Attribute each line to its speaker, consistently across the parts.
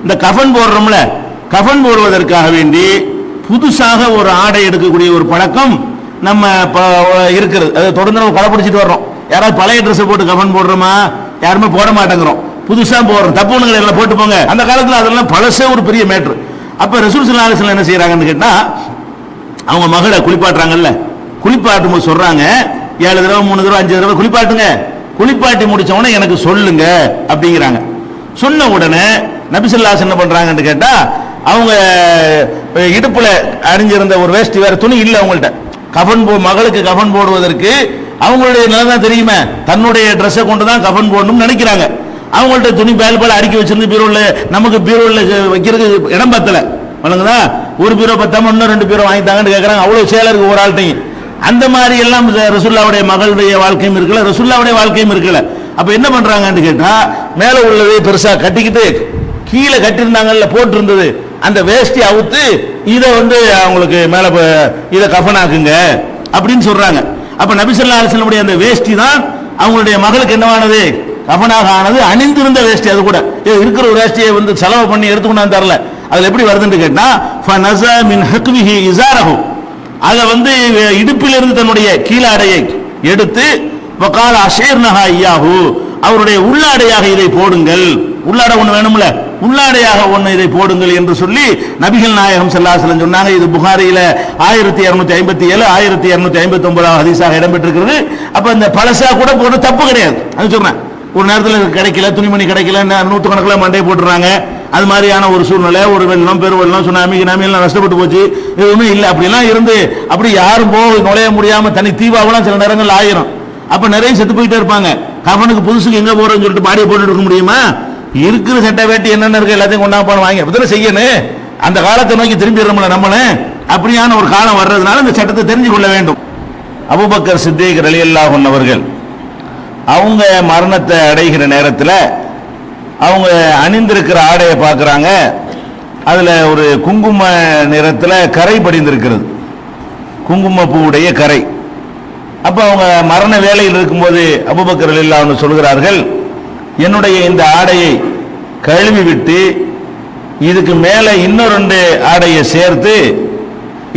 Speaker 1: இந்த கஃன் போடுறோம்ல, கஃன் போடுவதற்காக வேண்டி புதுசாக ஒரு ஆடை எடுக்கக்கூடிய ஒரு பழக்கம் நம்ம இருக்கிறது. அதை தொடர்ந்து நம்ம கடைப்பிடிச்சிட்டு வர்றோம். யாராவது பழைய ட்ரெஸ் போட்டு கஃன் போடுறோமா? யாருமே போட மாட்டேங்கிறோம். புதுசா போடுறோம். தப்பு ஒண்ணுங்களை எல்லாம் போட்டு போங்க. அந்த காலத்தில் அதெல்லாம் பழசே ஒரு பெரிய மேட்ரு. அப்ப ரசூல் ஸல்லல்லாஹு அலைஹி வஸல்லம் என்ன செய்யறாங்கன்னு கேட்டா, அவங்க மகளை குளிப்பாட்டுறாங்கல்ல, குளிப்பாட்டும் போது சொல்றாங்க 7 தடவை 3 தடவை 5 தடவை குளிப்பாட்டுங்க, குளிப்பாட்டி முடிச்ச உடனே எனக்கு சொல்லுங்க அப்படிங்கிறாங்க. சொன்ன உடனே நபி ஸல்லல்லாஹு அலைஹி வஸல்லம் என்ன பண்றாங்கன்னு கேட்டா, அவங்க இடுப்புல அணிஞ்சிருந்த ஒரு வேஷ்டி வேற துணி இல்ல அவங்கள்ட்ட. மகளுக்கு கஃன் போடுவதற்கு அவங்களுடைய நிலைமை தெரியுமே, தன்னுடைய ட்ரெஸ்ஸை கொண்டு தான் கஃன் போடணும்னு நினைக்கிறாங்க. அவங்கள்ட்ட துணி பேல் அடுக்கி வச்சிருந்து பீரோல, நமக்கு பீரோல வைக்கிறதுக்கு இடம் பத்தல வழங்குதா, ஒரு பீரோ பத்தாம இன்னும் 2 பீரோ வாங்கிட்டாங்கன்னு கேட்கறாங்க. அவ்வளவு சேலருக்கு ஒரு ஆள்கிட்டையும். அந்த மாதிரி எல்லாம் ரசூலுல்லாஹ்வுடைய மகளுடைய வாழ்க்கையும் இருக்கல, ரசூலுல்லாஹ்வுடைய வாழ்க்கையும் இருக்கல. அப்ப என்ன பண்றாங்கன்னு கேட்டா, மேல உள்ளதை பெருசா கட்டிக்கிட்டு கீழே கட்டியிருந்தாங்கல்ல போட்டிருந்தது அந்த வேஷ்டி அவுத்து இதை அவங்களுக்கு மேல இதை கஃனாக்குங்க அப்படின்னு சொல்றாங்க. அப்ப நபி ஸல்லல்லாஹு அலைஹி வஸல்லம் அந்த வேஷ்டி தான் அவங்களுடைய மகளுக்கு என்னவானது, கஃனாக ஆனது. அணிந்திருந்த வேஷ்டி. அது கூட இருக்கிற ஒரு வேஷ்டியை செலவு பண்ணி எடுத்துக்கொண்டாந்து தரல. அதுல எப்படி வருதுன்னு கேட்டா, ஃபனஸா மின் ஹக்விஹி இஸாரஹு, அதை இடுப்பிலிருந்து தன்னுடைய கீழாடையை எடுத்து வகால அஷேர்னஹா இய்யாஹு, அவருடைய உள்ளாடையாக இதை போடுங்கள். உள்ளாடை ஒண்ணு வேணும்ல, உள்ளாடையாக ஒண்ணு இதை போடுங்கள் என்று சொல்லி நபிகள் நாயகம் ஸல்லல்லாஹு அலைஹி வஸல்லம் சொன்னாங்க. இது புகாரியில 1257 1259 ஹதீஸாக இடம்பெற்றிருக்கிறது. அப்ப இந்த பழசா கூட போட தப்பு கிடையாது. அது சொல்றேன், ஒரு நேரத்தில் கிடைக்கல, துணிமணி கிடைக்கல, 100கணக்கில் மண்டை போட்டுறாங்க. அது மாதிரியான ஒரு சூழ்நிலை, ஒரு வெள்ளம் பெருவெள்ளம் சுனாமி எல்லாம் நஷ்டப்பட்டு போச்சு, எதுவுமே இல்லை. அப்படிலாம் இருந்து அப்படி யாரும் நுழைய முடியாம தனி தீவாவெல்லாம் சில நேரங்கள் ஆயிரும். அப்ப நிறைய செத்து போயிட்டே இருப்பாங்க. கஃனுக்கு புதுசுக்கு எங்க போறோம்னு சொல்லிட்டு பாடியை போட்டு இருக்க முடியுமா? இருக்கிற சட்டை வேட்டி என்னென்ன இருக்கு எல்லாத்தையும் கொண்டாந்து வாங்கி அப்படிதான் செய்யணும். அந்த காலத்தை நோக்கி திரும்பிடுறோம்ல நம்மளே. அப்படியான ஒரு காலம் வர்றதுனால இந்த சட்டத்தை தெரிஞ்சு கொள்ள வேண்டும். அபூபக்கர் சித்தீக் ரலியல்லாஹு அன்ஹு அவர்கள் அவங்க மரணத்தை அடைகிற நேரத்தில் அவங்க அணிந்திருக்கிற ஆடையை பார்க்குறாங்க. அதில் ஒரு குங்கும நிறத்தில் கரை படிந்திருக்கிறது, குங்குமப்பூவுடைய கரை. அப்போ அவங்க மரண வேலையில் இருக்கும்போது அபூபக்கர் ரலியல்லாஹு அன்ஹு சொல்கிறார்கள், என்னுடைய இந்த ஆடையை கழுவி விட்டு இதுக்கு மேலே இன்னும் 2 ஆடையை சேர்த்து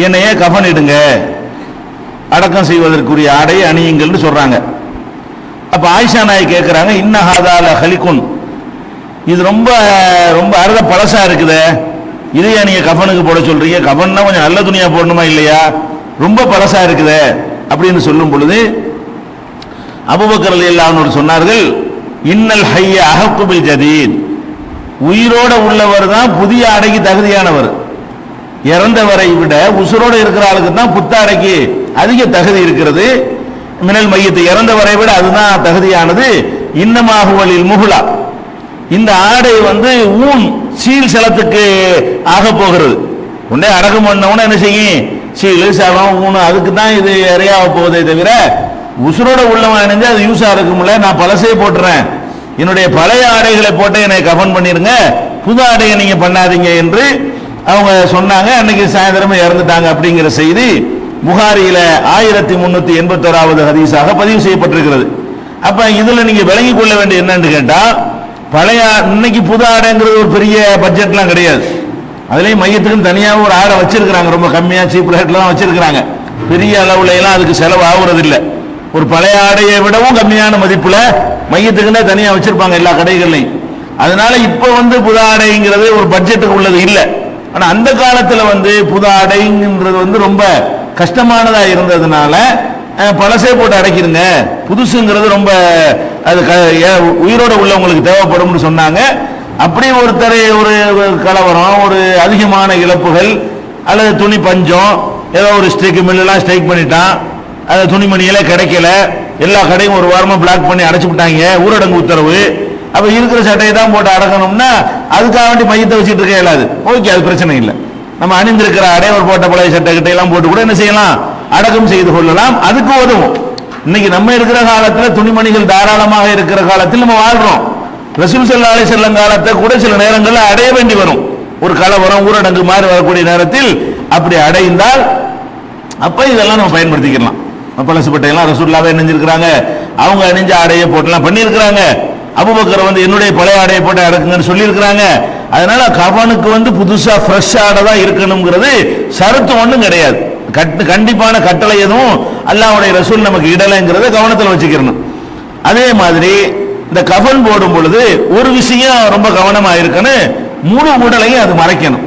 Speaker 1: என்னையே கஃனிடுங்க, அடக்கம் செய்வதற்குரிய ஆடையை அணியுங்கள்னு சொல்றாங்க. அப்ப ஆயிஷா நாய் கேட்கிறாங்க, இன்னஹாதால ஹலிகுன், இது ரொம்ப ரொம்ப அறுத பழசா இருக்குது, இதையா நீங்க கஃனுக்கு போட சொல்றீங்க? கஃன்னா கொஞ்சம் நல்ல துணியா போடணுமா இல்லையா? ரொம்ப பழசா இருக்குது அப்படின்னு சொல்லும் பொழுது அபூபக்கர் ரலியல்லாஹு அன்ஹு சொன்னார்கள், இன்னல் ஹய்ய அஹக்கு பில் ஜதீத், உயிரோட உள்ளவர் தான் புதிய ஆடைக்கு தகுதியானவர். இறந்தவரை விட உசுரோட இருக்கிற ஆளுக்கு தான் புத்தாடைக்கு அதிக தகுதி இருக்கிறது. மினல் மையத்து, இறந்தவரை விட அதுதான் தகுதியானது. இன்னமாகுவலில் முகுலா, இந்த ஆடை ஊன் சீல் சலத்துக்கு ஆக போகிறது. உடனே அடக்கம் பண்ண என்ன செய்யும், சீல் சலம் ஊன், அதுக்கு தான் இது இறையாக போவதே தவிர உசுரோட உள்ளவன் அணிஞ்சு அது யூஸா இருக்கும்ல. நான் பழசே போட்டுறேன், என்னுடைய பழைய ஆடைகளை போட்டு என்னை கஃன் பண்ணிருங்க, புது ஆடையை நீங்க பண்ணாதீங்க என்று அவங்க சொன்னாங்க. அன்னைக்கு சாயந்தரமே இறந்துட்டாங்க அப்படிங்கிற செய்தி புகாரியில 1381வது ஹதீஸாக பதிவு செய்யப்பட்டிருக்கிறது. அப்ப இதுல நீங்க விளங்கிக் கொள்ள வேண்டிய என்னன்னு கேட்டா, பழைய இன்னைக்கு புது ஆடைங்கிறது ஒரு பெரிய பட்ஜெட்லாம் கிடையாது. அதுலயும் மையத்துக்குன்னு தனியாக ஒரு ஆடை வச்சிருக்கிறாங்க, ரொம்ப கம்மியா சீப் ரேட்லாம் வச்சிருக்கிறாங்க. பெரிய அளவுல எல்லாம் அதுக்கு செலவு ஆகுறது இல்லை. ஒரு பழைய ஆடையை விடவும் கம்மியான மதிப்புல மையத்துக்குன்னே தனியா வச்சிருப்பாங்க எல்லா கடைகள்லையும். அதனால இப்ப புது ஆடைங்கிறது ஒரு பட்ஜெட்டுக்கு உள்ளது இல்லை. ஆனா அந்த காலத்துல புது ஆடைங்கிறது ரொம்ப கஷ்டமானதா இருந்ததுனால பழசே போட்டு அடைக்கிறங்க, புதுசுங்கிறது ரொம்ப அது உயிரோட உள்ளவங்களுக்கு தேவைப்படும் சொன்னாங்க. அப்படி ஒருத்தரை ஒரு கலவரம், ஒரு அதிகமான இழப்புகள் அல்லது துணி பஞ்சம், ஏதோ ஒரு ஸ்ட்ரைக் மில்லாம் ஸ்ட்ரைக் பண்ணிட்டான், அது துணிமணியெல்லாம் கிடைக்கல, எல்லா கடையும் ஒரு வாரமா பிளாக் பண்ணி அடைச்சு விட்டாங்க, ஊரடங்கு உத்தரவு. அப்ப இருக்கிற சட்டையை தான் போட்டு அடக்கணும்னா அதுக்காக வேண்டி மையத்தை வச்சுட்டு இருக்க இயலாது. ஓகே, அது பிரச்சனை இல்லை. நம்ம அணிந்திருக்கிற அடையவர் போட்ட பழைய சட்டை கிட்ட எல்லாம் போட்டு கூட என்ன செய்யலாம், அடக்கம் செய்து கொள்ளலாம். அதுக்கு உதவும். இன்னைக்கு நம்ம இருக்கிற காலத்துல துணிமணிகள் தாராளமாக இருக்கிற காலத்தில் நம்ம வாழ்றோம். ரசூல் ஸல்லல்லாஹு அலைஹி வஸல்லம் காலத்தை கூட சில நேரங்களில் அடைய வேண்டி வரும். ஒரு கலவரம் ஊரடங்கு மாதிரி வரக்கூடிய நேரத்தில் அப்படி அடைந்தால் அப்ப இதெல்லாம் நம்ம பயன்படுத்திக்கலாம். பழசு பட்டையெல்லாம் ரசூலுல்லாஹ் அணிஞ்சிருக்கிறாங்க, அவங்க அணிஞ்ச ஆடையை போட்டுலாம் பண்ணியிருக்கிறாங்க. அபூபக்கர் என்னுடைய பழைய ஆடையை போட்டு அடக்குங்கன்னு சொல்லி இருக்கிறாங்க. அதனால கஃனுக்கு வந்து புதுசா ஃப்ரெஷ் ஆடை தான் இருக்கணுங்கிறது ஷரத்து ஒன்றும் கிடையாது. கண்டிப்பான கட்டளை எதுவும் அல்லாஹ்வுடைய ரசூல் நமக்கு இடலைங்கிறத கவனத்தில் வச்சுக்கிறணும். அதே மாதிரி இந்த கஃன் போடும் பொழுது ஒரு விஷயம் ரொம்ப கவனமா இருக்கணும், முழு உடலையும் அது மறைக்கணும்.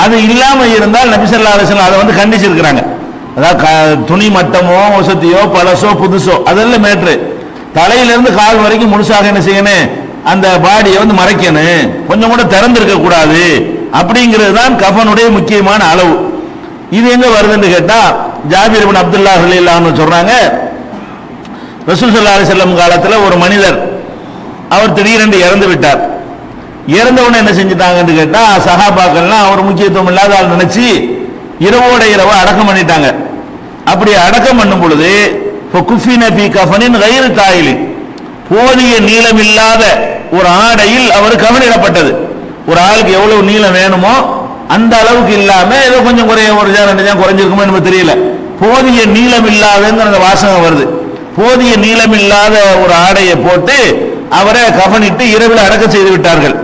Speaker 1: அது இல்லாம இருந்தால் நபி ஸல்லல்லாஹு அலைஹி வஸல்லம் அதை வந்து கண்டிச்சிருக்கிறாங்க. அதாவது துணி மட்டமோ வசதியோ பழசோ புதுசோ அதெல்லாம் மேட்ரு, தலையிலிருந்து கால் வரைக்கும் முழுசாக என்ன செய்யணும், அந்த பாடியை வந்து மறைக்கணும், கொஞ்சம் கூட திறந்திருக்க கூடாது. அப்படிங்கிறது தான் கஃனுடைய முக்கியமான அளவு. இது எங்க வருதுன்னு கேட்டா, ஜாபீர் இப்னு அப்துல்லாஹ் ரலியல்லாஹு அன்ஹு சொல்றாங்க, ரசூல் ஸல்லல்லாஹு அலைஹி வஸல்லம் காலத்துல ஒரு மனிதர் அவர் திடீரென்று இறந்து விட்டார். இறந்த உடனே என்ன செஞ்சிட்டாங்கன்னு கேட்டா, சஹாபாக்கள்லாம் அவர் முக்கியத்துவம் இல்லாத ஆள் நினைச்சு இரவோட இரவு அடக்கம் பண்ணிட்டாங்க. அப்படி அடக்கம் பண்ணும் பொழுது குஃபின ஃபீ கஃனின் கைரு தாயிலின், போதிய நீளம் இல்லாத ஒரு ஆடையில் அவர் கவனிடப்பட்டது. ஒரு ஆளுக்கு எவ்வளவு நீளம் வேணுமோ அந்த அளவுக்கு இல்லாம ஏதோ கொஞ்சம் குறைய ஒரு ரெண்டு குறைஞ்சிருக்குமோ நமக்கு தெரியல, போதிய நீளம் இல்லாதங்கிற அந்த வாசகம் வருது. போதிய நீளம் இல்லாத ஒரு ஆடையை போட்டு அவரை கஃனிட்டு இரவில் அடக்கம் செய்து விட்டார்கள்.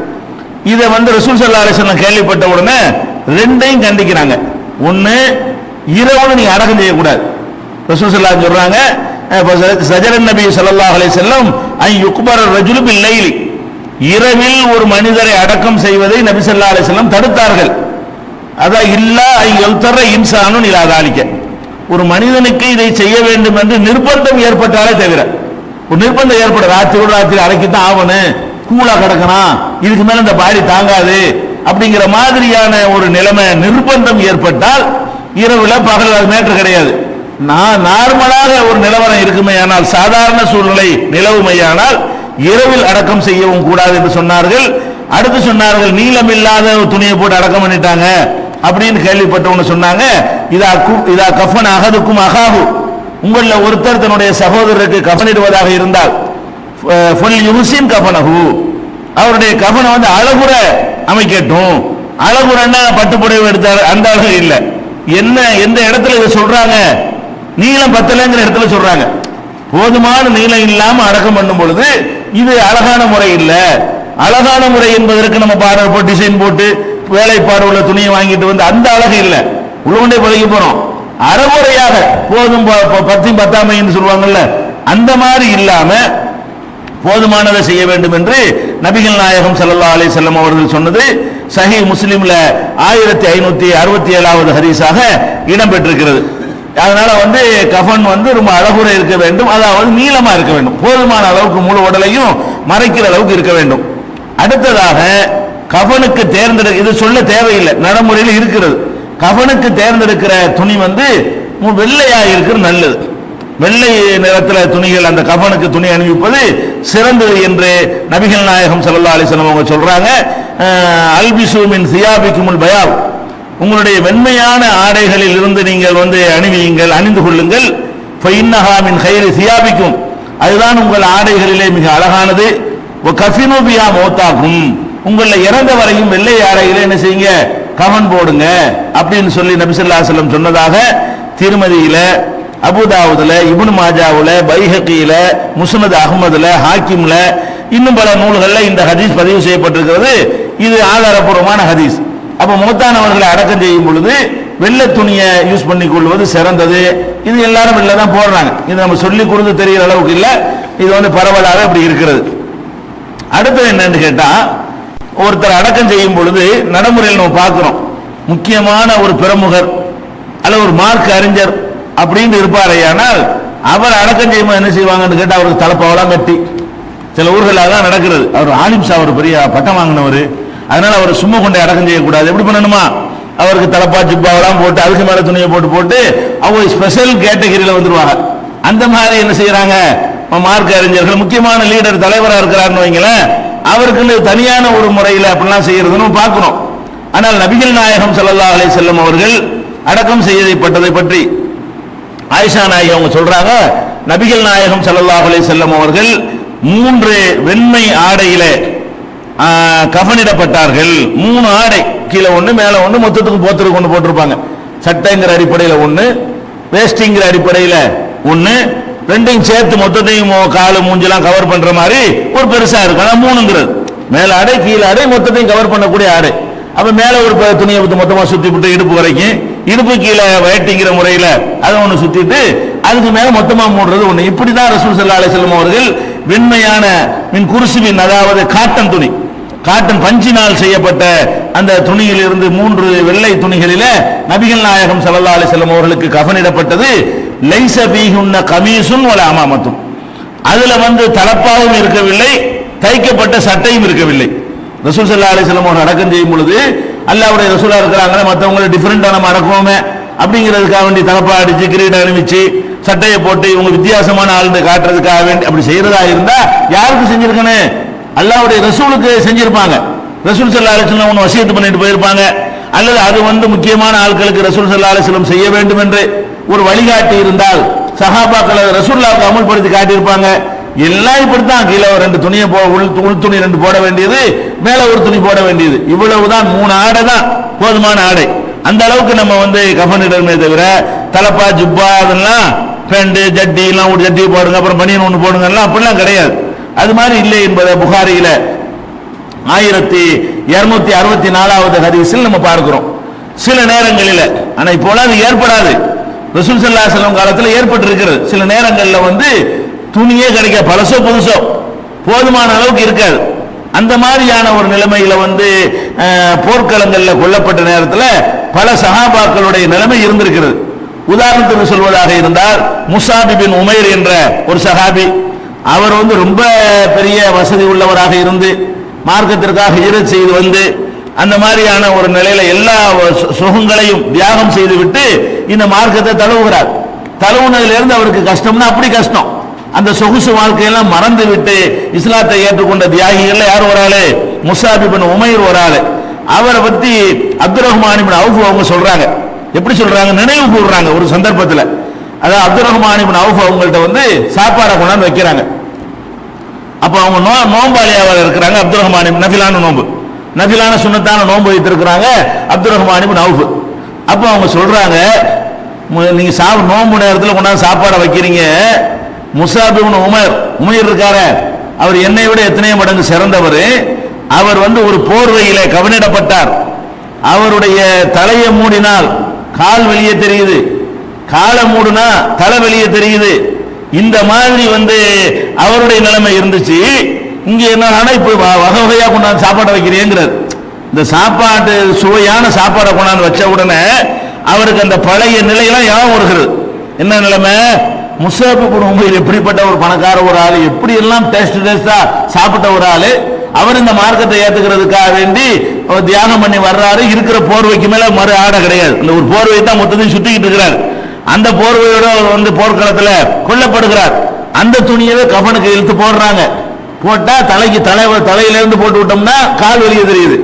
Speaker 1: இதை வந்து ரசூல் ஸல்லல்லாஹு அலைஹி வஸல்லம் கேள்விப்பட்ட உடனே ரெண்டையும் கண்டிக்கிறாங்க. ஒன்னு, இரவு நீங்க அடக்கம் செய்யக்கூடாது. ரசூல் ஸல்லல்லாஹு அலைஹி சொல்றாங்க, சஜரன் நபி ஸல்லல்லாஹு அலைஹி வஸல்லம் ஐ யுக்பர ரஜுலு பில் லைலி, இரவில் ஒரு மனிதரை அடக்கம் செய்வதை நபி ஸல்லல்லாஹு அலைஹி வஸல்லம் தடுத்தார்கள். அதான் இல்லா ஐ யல்தர இன்சானுன் இலா தாலிக, ஒரு மனிதனுக்கு இதை செய்ய வேண்டும் என்று நிர்பந்தம் ஏற்பட்டாலே தவிர, ஒரு நிர்பந்தம் ஏற்பட ராத்திரி அடக்கித்தான் ஆகணும், கூலா கிடக்கணும், இதுக்கு மேல இந்த பாடி தாங்காது அப்படிங்கிற மாதிரியான ஒரு நிலைமை நிர்பந்தம் ஏற்பட்டால் இரவுல பகல் அது மேற்று கிடையாது. நார்மலாக ஒரு நிலவரம் இருக்குமே ஆனால், சாதாரண சூழ்நிலை நிலவுமையானால் இரவில் அடக்கம் செய்யவும் கூடாது என்று சொன்னார்கள். அடுத்து சொன்னார்கள், நீளம் இல்லாத துணியை போட்டு அடக்கம் பண்ணிட்டாங்க அப்படின்னு கேள்விப்பட்டவங்க சொன்னாங்க, இதா கஃபன் அகதுக்கும் அகாஹு, உங்கள ஒருத்தர் தன்னுடைய சகோதரருக்கு கஃனிடுவதாக இருந்தால் ஃபல் யுஹ்சின் கஃபனஹு, அவருடைய கஃனை வந்து அழகுற அமைக்கட்டும். அழகுறன்னா பட்டு புடவை எடுத்தார் அந்த அழகு இல்லை. என்ன எந்த இடத்துல இதை சொல்றாங்க, நீளம் பத்தலைங்கிற இடத்துல சொல்றாங்க. போதுமான நீளம் இல்லாம அடக்கம் பண்ணும் பொழுது இது அழகான முறை இல்லை. அழகான முறை என்பதற்கு நம்ம பாடல் போட்டு டிசைன் போட்டு வேலைப்பாடு உள்ள துணியை வாங்கிட்டு வந்து அந்த அழகு இல்லை, உள்ளே பழகி போறோம். அறகுறையாக போதும் பத்தையும் பத்தாமைன்னு சொல்லுவாங்கல்ல, அந்த மாதிரி இல்லாம போதுமானதை செய்ய வேண்டும் என்று நபிகள் நாயகம் ஸல்லல்லாஹு அலைஹி வஸல்லம் அவர்கள் சொன்னது சஹீஹ் முஸ்லிம்ல 1567வது ஹதீஸாக இடம்பெற்றிருக்கிறது. அதனால வந்து கஃன் வந்து ரொம்ப அழகுற இருக்க வேண்டும், அதாவது நீளமா இருக்க வேண்டும், போதுமான அளவுக்கு முழு உடலையும் மறைக்கிற அளவுக்கு இருக்க வேண்டும். அடுத்ததாக கஃனுக்கு இது சொல்ல தேவையில்லை, நடைமுறையில் இருக்கிறது. கஃனுக்கு தேர்ந்தெடுக்கிற துணி வந்து வெள்ளையா இருக்கிறது நல்லது. வெள்ளை நிறத்தில் துணிகள் அந்த கஃனுக்கு துணி அணிவிப்பது சிறந்தது என்று நபிகள் நாயகம் ஸல்லல்லாஹு அலைஹி வஸல்லம் அவங்க சொல்றாங்க. அல்பிசு மின் சியாபிக்குமுல் பயால், உங்களுடைய வெண்மையான ஆடைகளில் இருந்து நீங்கள் வந்து அணிவியுங்கள், அணிந்து கொள்ளுங்கள். ஃபைன்னஹா மின் கைரி சியாபிக்கும், அதுதான் உங்கள் ஆடைகளிலே மிக அழகானது. கஃபினு பியா மௌத்தாக்கும், உங்களை இறந்த வரையும் வெள்ளை ஆடையிலே என்ன செய்யுங்க, கஃன் போடுங்க அப்படின்னு சொல்லி நபி ஸல்லல்லாஹு அலைஹி வஸல்லம் சொன்னதாக திருமதியில, அபூதாவுதுல, இப்னு மாஜாவுல, பைஹகியில, முஸ்னத் அஹ்மதுல, ஹாக்கிம்ல, இன்னும் பல நூல்கள்ல இந்த ஹதீஸ் பதிவு செய்யப்பட்டிருக்கிறது. இது ஆதாரபூர்வமான ஹதீஸ். அப்ப மூத்தானவர்களை அடக்கம் செய்யும் பொழுது வெள்ளை துணியை யூஸ் பண்ணி கொள்வது சிறந்தது. இது எல்லாரும் வெள்ளை தான் போடுறாங்க, இது நம்ம சொல்லி கொடுத்து தெரிகிற அளவுக்கு இல்ல, இது வந்து பரவலாக இப்படி இருக்கிறது. அடுத்தது என்னன்னு கேட்டா, ஒருத்தர் அடக்கம் செய்யும் பொழுது நடைமுறையில் நம்ம பார்க்கிறோம், முக்கியமான ஒரு பிரமுகர் அல்ல ஒரு மார்க் அறிஞர் அப்படின்னு இருப்பாரையானால் அவர் அடக்கம் செய்யும்போது என்ன செய்வாங்கன்னு கேட்டால் அவருக்கு தலைப்பாவெல்லாம் கட்டி, சில ஊர்களாக தான் நடக்கிறது. அவர் ஆலிம்சா ஒரு பெரிய பட்டம் வாங்கினவர், அதனால அவர் சும்மா கொண்டு அடக்கம் செய்யக்கூடாது. எப்படி பண்ணணுமா, அவருக்கு தலைப்பா ஜிப்பாவெல்லாம் போட்டு அதுக்கு மேல துணியை போட்டு அவங்க ஸ்பெஷல் கேட்டகரியில் வந்துருவாங்க. அந்த மாதிரி என்ன செய்யறாங்க மார்க் அறிஞர்கள், முக்கியமான லீடர் தலைவராக இருக்கிறாருன்னு வைங்களேன், அவருக்கு தனியான ஒரு முறையில் அப்படிலாம் செய்யறதுன்னு பார்க்கணும். ஆனால் நபிகள் நாயகம் ஸல்லல்லாஹு அலைஹி வஸல்லம் அவர்கள் அடக்கம் செய்யப்பட்டதை பற்றி ஆயிஷா நாயகி அவங்க சொல்றாங்க, நபிகள் நாயகம் ஸல்லல்லாஹு அலைஹி வஸல்லம் அவர்கள் 3 வெண்மை ஆடையில கஃனிடப்பட்டார்கள். 3 ஆடை, கீழே ஒண்ணு மேல ஒண்ணு, மொத்தத்துக்கு போத்துருக்கு ஒண்ணு போட்டிருப்பாங்க. சட்டைங்கிற அடிப்படையில் ஒண்ணு, வேஷ்டிங்கிற அடிப்படையில் ஒண்ணு, ரெண்டையும் சேர்த்து மொத்தத்தையும் காலு மூஞ்செல்லாம் கவர் பண்ற மாதிரி ஒரு பெருசா இருக்கு. ஆனா 3ங்கிறது மேல ஆடை கீழே ஆடை மொத்தத்தையும் கவர் பண்ணக்கூடிய ஆடை. அப்ப மேல ஒரு துணியை மொத்தமா சுத்தி விட்டு இடுப்பு வரைக்கும், இடுப்பு கீழே வயட்டிங்கிற முறையில அதை ஒண்ணு சுத்திட்டு அதுக்கு மேல மொத்தமா மூடுறது ஒண்ணு. இப்படிதான் ரசூல் ஸல்லல்லாஹு அலைஹி வஸல்லம் அவர்கள் வெண்மையான மின் குர்சுவின், அதாவது காட்டன் துணி, காட்டன் பஞ்சினால் செய்யப்பட்ட அந்த துணியில் இருந்து 3 வெள்ளை துணிகளில நபிகள் நாயகம் ஸல்லல்லாஹு அலைஹி வஸல்லம் அவர்களுக்கு கஃனிடப்பட்டது. லைஸ ஃபீஹுன்ன கமீசுன் வல அமாமத்தும், அதுல தலப்பாவும் இருக்கவில்லை, தைக்கப்பட்ட சட்டையும் இருக்கவில்லை. ரசூல் ஸல்லல்லாஹு அலைஹி வஸல்லம் அவர்கள் அடக்கம் செய்யும் பொழுது அல்லாஹ்வுடைய ரசூலா இருக்கிறாங்களே, மற்றவங்களை டிஃபரெண்டா நம்ம அடக்குவோமே அப்படிங்கிறதுக்காக வேண்டி தலப்பா அடிச்சு கிரீடம் அணிவிச்சு சட்டையை போட்டு இவங்க வித்தியாசமான ஆளுன்னு காட்டுறதுக்காக வேண்டி அப்படி செய்யறதா இருந்தா யாருக்கு செஞ்சிருக்கணும்? அல்லாஹ்வுடைய ரசூலுக்கு செஞ்சிருப்பாங்க. ரசூல் ஸல்லல்லாஹு அலைஹி வஸல்லம் ஒன்று வசியத்து பண்ணிட்டு போயிருப்பாங்க. அல்லது அது முக்கியமான ஆட்களுக்கு ரசூல் ஸல்லல்லாஹு அலைஹி வஸல்லம் செய்ய வேண்டும் என்று ஒரு வழிகாட்டி இருந்தால் சஹாபாக்கள் ரசூலுல்லாஹ்வுக்கு அமல்படுத்தி காட்டியிருப்பாங்க. எல்லாம் இப்படித்தான், கீழே 2 துணியை உள் துணி 2 போட வேண்டியது, மேல ஒரு துணி போட வேண்டியது, இவ்வளவுதான். 3 ஆடை தான் போதுமான ஆடை. அந்த அளவுக்கு நம்ம கஃனிடமே தவிர தலப்பா ஜுப்பா அதெல்லாம் பேண்ட் ஜட்டி எல்லாம் ஒரு ஜட்டி போடுங்க அப்புறம் பனியன் ஒன்று போடுங்க எல்லாம் அப்படிலாம் கிடையாது. அது மாதிரி இல்லை என்பதை புகாரியில 1264வது ஹதீஸில் நம்ம பார்க்கிறோம். சில நேரங்களில், ஆனா இப்போலாம் அது ஏற்படாது, ரசூல் ஸல்லல்லாஹு அலைஹி வஸல்லம் காலத்தில் ஏற்பட்டு இருக்கிறது. சில நேரங்களில் துணியே கிடைக்க பழசோ புதுசோ போதுமான அளவுக்கு இருக்காது. அந்த மாதிரியான ஒரு நிலைமையில போர்க்களங்களில் கொல்லப்பட்ட நேரத்தில் பல சஹாபாக்களுடைய நிலைமை இருந்திருக்கிறது. உதாரணத்துக்கு சொல்வதாக இருந்தால் முஸாப் பின் உமைர் என்ற ஒரு சஹாபி, அவர் ரொம்ப பெரிய வசதி உள்ளவராக இருந்து மார்க்கத்திற்காக ஹிஜ்ரத் செய்து அந்த மாதிரியான ஒரு நிலையில எல்லா சுகங்களையும் தியாகம் செய்து விட்டு இந்த மார்க்கத்தை தழுவுகிறார். தழுவுனதிலிருந்து அவருக்கு கஷ்டம்னா அப்படி கஷ்டம். அந்த சொகுசு வாழ்க்கையெல்லாம் மறந்து விட்டு இஸ்லாத்தை ஏற்றுக்கொண்ட தியாகிகள் யார் ஒரு ஆளு? முஸாப் பின் உமைர் ஒரு ஆளு. அவரை பத்தி அப்துர் ரஹ்மான் இப்னு அவுஃப் அவங்க சொல்றாங்க. எப்படி சொல்றாங்க? நினைவு கூறுறாங்க ஒரு சந்தர்ப்பத்தில். அதாவது அப்துர் ரஹ்மான் இப்னு அவுஃப் அவங்கள்ட்ட சாப்பாடை கொண்டாந்து வைக்கிறாங்க. அப்ப அவங்க நோம்பாளியாக இருக்கிறாங்க. அப்துர் ரஹ்மான் நஃபிலான நோம்பு, நஃபிலான சுன்னத்தான நோன்பு வைத்திருக்கிறாங்க அப்துர் ரஹ்மான் இப்னு அவுஃப். அப்ப அவங்க சொல்றாங்க, நீங்க நோம்பு நேரத்தில் கொண்டாந்து சாப்பாடை வைக்கிறீங்க, முஸாப் இப்னு உமைர் இருக்காரு, அவர் என்னை விட எத்தனையோ மடங்கு சிறந்தவர். அவர் ஒரு போர்வையில கவனிடப்பட்டார். அவருடைய தலையை மூடினால் கால் வெளியே தெரியுது, காலை மூடினா தலை வெளியே தெரியுது. இந்த மாதிரி அவருடைய நிலைமை இருந்துச்சு. இங்க என்ன இப்ப வகை வகையா கொண்டாந்து சாப்பாடை வைக்கிறேங்கிறார். இந்த சாப்பாட்டு சுவையான சாப்பாடை கொண்டாந்து வச்ச உடனே அவருக்கு அந்த பழைய நிலையெல்லாம் ஞாபகம் வருகிறது. என்ன நிலைமை? முஸாப் இப்னு உமைர் எப்படிப்பட்ட ஒரு பணக்கார ஒரு ஆளு, எப்படி எல்லாம் டேஸ்டா சாப்பிட்ட ஒரு ஆளு, அவர் இந்த மார்க்கத்தை ஏத்துக்கிறதுக்காக வேண்டி தியாகம் பண்ணி வர்றாரு. இருக்கிற போர்வைக்கு மேல மறு ஆடை கிடையாது, இந்த ஒரு போர்வை தான் மொத்தத்தையும் சுத்திக்கிட்டு இருக்கிறார். அந்த போர்வையோட அவர் போர்க்களத்துல கொல்லப்படுகிறார். அந்த துணியவே கஃனுக்கு இழுத்து போடுறாங்க. போட்டா தலையில இருந்து போட்டு விட்டோம்னா கால் வெளியே தெரியுது,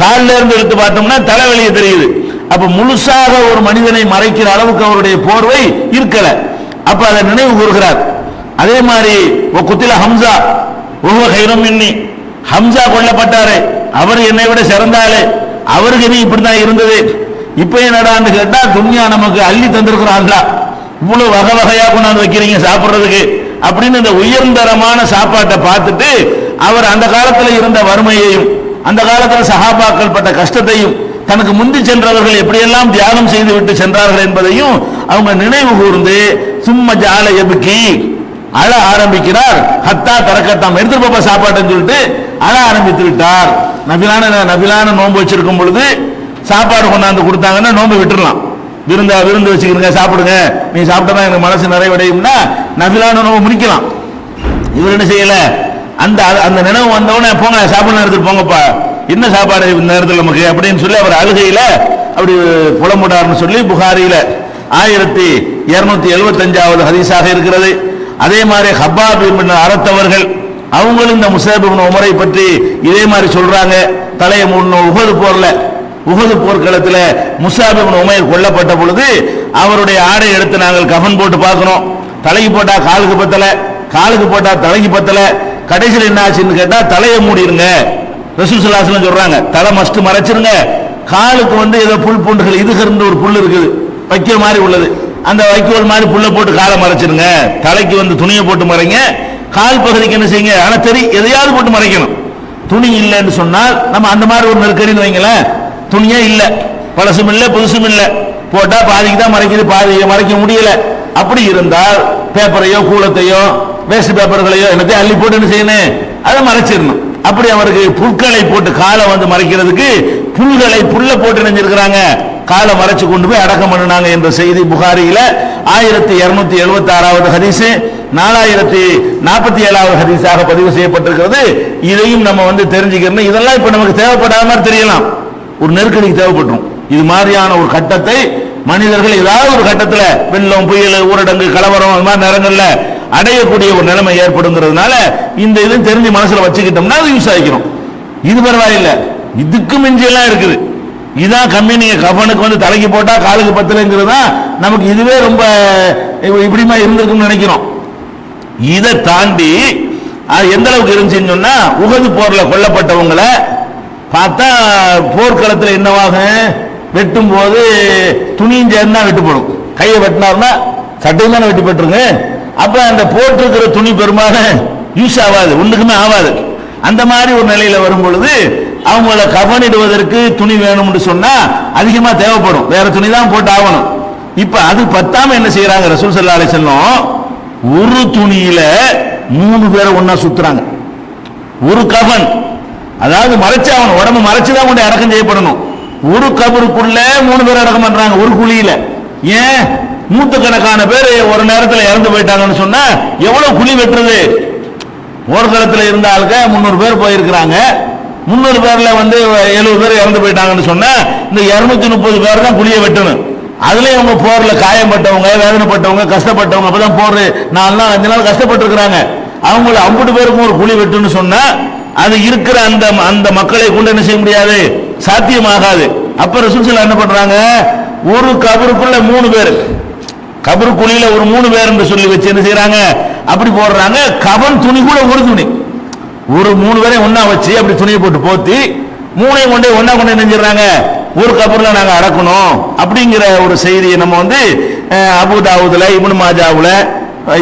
Speaker 1: காலில இருந்து எடுத்து பார்த்தோம்னா தலை வெளியே தெரியுது. அப்ப முழுசாக ஒரு மனிதனை மறைக்கிற அளவுக்கு அவருடைய போர்வை இருக்கல. அப்ப அதை நினைவு கூறுகிறார். அதே மாதிரி குத்தில ஹம்சா ஒவ்வொரு கைரம் மின்னி, ஹம்சா கொல்லப்பட்டாரு, அவர் என்னை விட சிறந்தாலே, அவருக்கு நீ இப்படிதான் இருந்தது. இப்ப என்னடான்னு கேட்டா துன்யா நமக்கு அள்ளி தந்திருக்கிறாங்களா, இவ்வளவு வகை வகையா கொண்டாந்து வைக்கிறீங்க சாப்பிடுறதுக்கு அப்படின்னு இந்த உயர்ந்தரமான சாப்பாட்டை பார்த்துட்டு அவர் அந்த காலத்துல இருந்த வறுமையையும் அந்த காலத்துல சஹாபாக்கள் பட்ட கஷ்டத்தையும் தனக்கு முந்தி சென்றவர்கள் எப்படியெல்லாம் தியாகம் செய்து விட்டு சென்றார்கள் என்பதையும் அவங்க நினைவு கூர்ந்து சும்ம ஜால எபுக்கி அழ ஆரம்பிக்கிறார். ஹத்தா தரக்கத்தாம் எடுத்து பாப்பா சாப்பாடுன்னு சொல்லிட்டு அழ ஆரம்பித்து விட்டார். நபிலான நோன்பு வச்சிருக்கும் பொழுது சாப்பாடு கொண்டாந்து கொடுத்தாங்கன்னா நோன்பு விட்டுடலாம், விருந்து வச்சுக்கிறீங்க சாப்பிடுங்க, நீ சாப்பிட்டா எனக்கு மனசு நிறைவடையும்னா நபிலான நோன்பு முடிக்கலாம். இவர் என்ன செய்யல, அந்த நினைவு வந்தவொடனே போங்க சாப்பிட எடுத்துட்டு போங்கப்பா, என்ன சாப்பாடு இந்த நேரத்தில் நமக்கு அப்படின்னு சொல்லி அவர் அழுகையில அப்படி புலமுடார்னு சொல்லி புகாரியில 1275வது ஹதீஸாக இருக்கிறது. அதே மாதிரி ஹப்பாப் இப்னு அரத் அவர்கள் அவங்களும் இந்த முஸாப் இப்னு உமரை பற்றி இதே மாதிரி சொல்றாங்க. தலையை மூணு உஹது போர்க்களத்தில் முஸாப் இப்னு உமைர் கொல்லப்பட்ட பொழுது அவருடைய ஆடை எடுத்து நாங்கள் கஃன் போட்டு பார்க்கிறோம். தலைக்கு போட்டா காலுக்கு பத்தல, காலுக்கு போட்டா தலைக்கு பத்தல, கடைசியில் என்ன ஆச்சுன்னு கேட்டா தலையை மூடிருங்க. ரசூல் ஸல்லல்லாஹு அலைஹி வஸல்லம் சொல்றாங்க, தலை மஸ்ட் மறைச்சிருங்க, காலுக்கு ஏதோ புல் பூண்டுகள் இதுகிற ஒரு புல் இருக்குது வைக்கோல் மாதிரி உள்ளது, அந்த வைக்கோல் மாதிரி புல்லை போட்டு காலை மறைச்சிருங்க. தலைக்கு துணியை போட்டு மறைங்க, கால் பகுதிக்கு என்ன செய்யுங்க, ஆனா எதையாவது போட்டு மறைக்கணும். துணி இல்லைன்னு சொன்னால் நம்ம அந்த மாதிரி ஒரு நெருக்கடின்னு வைங்களேன், துணியே இல்லை, பழசும் இல்லை புதுசும் இல்லை, போட்டா பாதிக்கு தான் மறைக்குது, பாதியை மறைக்க முடியல. அப்படி இருந்தால் பேப்பரையோ கூலத்தையோ வேஸ்ட் பேப்பர்களையோ என்னத்தையும் அள்ளி போட்டு என்ன செய்யணும், அதை மறைச்சிடணும். அப்படி அவருக்கு புற்களை போட்டு காலை வந்து மறைக்கிறதுக்கு புல்களை புல்ல போட்டு நினைஞ்சிருக்கிறாங்க, காலை மறைச்சு கொண்டு போய் அடக்கம் பண்ணினாங்க என்ற செய்தி புகாரியில 1276வது ஹதீஸ், 4047வது ஹதீஸாக பதிவு செய்யப்பட்டிருக்கிறது. இதையும் நம்ம வந்து தெரிஞ்சுக்கணும். இதெல்லாம் இப்ப நமக்கு தேவைப்படாத மாதிரி தெரியலாம், ஒரு நெருக்கடிக்கு தேவைப்பட்டுரும். இது மாதிரியான ஒரு கட்டத்தை மனிதர்கள் ஏதாவது ஒரு கட்டத்தில் வெள்ளம், புயல், ஊரடங்கு, கலவரம் அது மாதிரி நேரங்கள்ல அடையக்கூடிய ஒரு நிலைமை ஏற்படுங்கிறதுனால இந்த இது தெரிஞ்சு மனசுல வச்சுக்கிட்டோம்னா அது யூஸ் ஆகிக்கிறோம். இது பரவாயில்லை, இதுக்கு மிஞ்சியெல்லாம் இருக்குது. இதான் கம்மி. நீங்க கஃபனுக்கு வந்து தலைக்கு போட்டா காலுக்கு பத்தலைங்கிறது தான் நமக்கு இதுவே ரொம்ப இப்படிமா இருந்திருக்குன்னு நினைக்கிறோம். இதை தாண்டி எந்த அளவுக்கு இருந்துச்சுன்னு சொன்னா, உஹது போர்ல கொல்லப்பட்டவங்களை பார்த்தா போர்க்களத்தில் என்னவாகும், வெட்டும் போது துணியும் சேர்ந்தா வெட்டுப்படும். கையை வெட்டினார்னா சட்டையும் தானே வெட்டிப்பட்டுருங்க. அப்ப அந்த போட்டிருக்கிற துணி பெரும்பாலும் யூஸ் ஆகாது, ஒண்ணுக்குமே ஆகாது. அந்த மாதிரி ஒரு நிலையில வரும் பொழுது அவங்கள கஃனிடுவதற்கு துணி வேணும்னு சொன்னா அதிகமா தேவைப்படும், வேற துணி தான் போட்டு ஆகணும். இப்ப அது பத்தாம என்ன செய்யறாங்க, ரசூல் ஸல்லல்லாஹு அலைஹி வஸல்லம் ஒரு துணியில 3 பேரை ஒன்னா சுத்துறாங்க. ஒரு கஃன், அதாவது மறைச்சு ஆகணும், உடம்பு மறைச்சுதான் கொண்டு அடக்கம் செய்யப்படணும். ஒரு கபருக்குள்ள 3 பேர் அடக்கம் பண்றாங்க ஒரு குழியில. ஏன், நூற்றுக்கணக்கான பேர் ஒரு நேரத்தில் இறந்து போயிட்டாங்கன்னு சொன்னா எவ்வளவு குழி வெட்டுறது? போர்க்களத்தில் இருந்த ஆளுங்க 300 பேர் போயிருக்கிறாங்க. 300 பேர்ல வந்து 70 பேர் இறந்து போயிட்டாங்கன்னு சொன்னா இந்த 230 பேர் தான் குழியை வெட்டணும். அதுலயும் அவங்க போர்ல காயப்பட்டவங்க, வேதனைப்பட்டவங்க, கஷ்டப்பட்டவங்க, அப்பதான் போர் 4 நாள் 5 நாள் கஷ்டப்பட்டு இருக்கிறாங்க. அவங்கள 50 பேருக்கும் ஒரு குழி வெட்டுன்னு சொன்னா அது இருக்கிற அந்த மக்களை கொண்டு என்ன செய்ய முடியாது, சாத்தியமாகாது. அப்ப ரசூல் ஸல்லல்லாஹு என்ன பண்றாங்க, ஒரு கபருக்குள்ள 3 பேர், கபரு குழியில ஒரு 3 பேர் என்று சொல்லி வச்சு என்ன செய்யறாங்க, அப்படி போடுறாங்க. கபன் துணி கூட ஒரு துணி, ஒரு 3 பேரை ஒன்னா வச்சு அப்படி துணியை போட்டு போத்தி 3ஐயும் கொண்டே ஒன்னா கொண்டு நினைஞ்சிடறாங்க, ஒரு கபர்ல நாங்க அடக்கணும் அப்படிங்கிற ஒரு செய்தியை நம்ம வந்து அபூதாவுதுல, இப்னு மாஜாவுல,